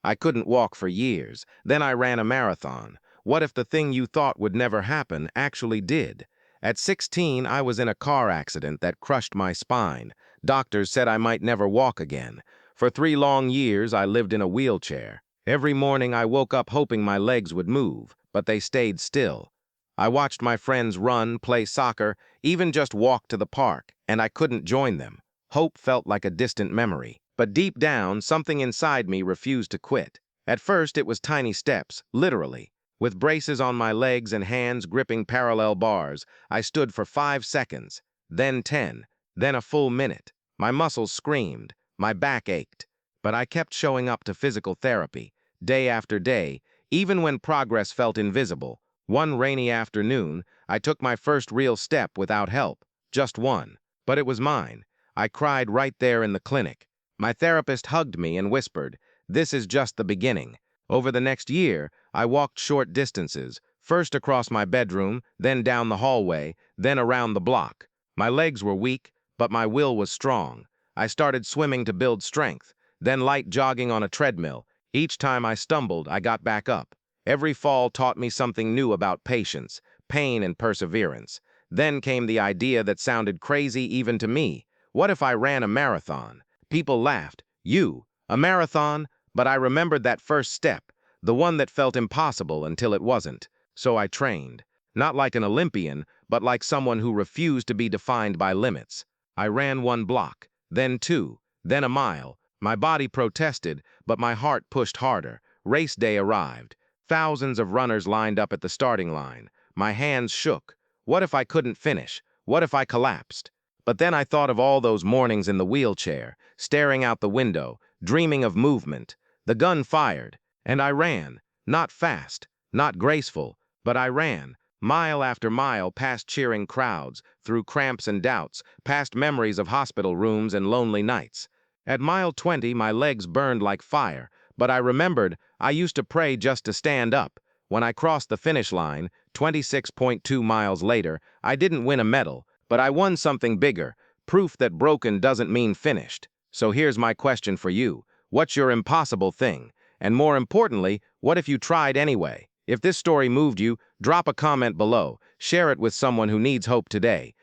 I couldn't walk for years. Then I ran a marathon. What if the thing you thought would never happen actually did? At 16, I was in a car accident that crushed my spine. Doctors said I might never walk again. For 3 long years, I lived in a wheelchair. Every morning, I woke up hoping my legs would move, but they stayed still. I watched my friends run, play soccer, even just walk to the park, and I couldn't join them. Hope felt like a distant memory. But deep down, something inside me refused to quit. At first, it was tiny steps, literally. With braces on my legs and hands gripping parallel bars, I stood for 5 seconds, then 10, then a full minute. My muscles screamed, my back ached. But I kept showing up to physical therapy, day after day, even when progress felt invisible. One rainy afternoon, I took my first real step without help, just one. But it was mine. I cried right there in the clinic. My therapist hugged me and whispered, "This is just the beginning." Over the next year, I walked short distances, first across my bedroom, then down the hallway, then around the block. My legs were weak, but my will was strong. I started swimming to build strength, then light jogging on a treadmill. Each time I stumbled, I got back up. Every fall taught me something new about patience, pain, and perseverance. Then came the idea that sounded crazy even to me. What if I ran a marathon? People laughed. You, a marathon? But I remembered that first step, the one that felt impossible until it wasn't. So I trained. Not like an Olympian, but like someone who refused to be defined by limits. I ran 1 block, then 2, then a mile. My body protested, but my heart pushed harder. Race day arrived. Thousands of runners lined up at the starting line. My hands shook. What if I couldn't finish? What if I collapsed? But then I thought of all those mornings in the wheelchair, staring out the window, dreaming of movement. The gun fired, and I ran. Not fast, not graceful, but I ran. Mile after mile, past cheering crowds, through cramps and doubts, past memories of hospital rooms and lonely nights. At mile 20, my legs burned like fire, but I remembered I used to pray just to stand up. When I crossed the finish line, 26.2 miles later, I didn't win a medal, but I won something bigger, proof that broken doesn't mean finished. So here's my question for you. What's your impossible thing? And more importantly, what if you tried anyway? If this story moved you, drop a comment below. Share it with someone who needs hope today.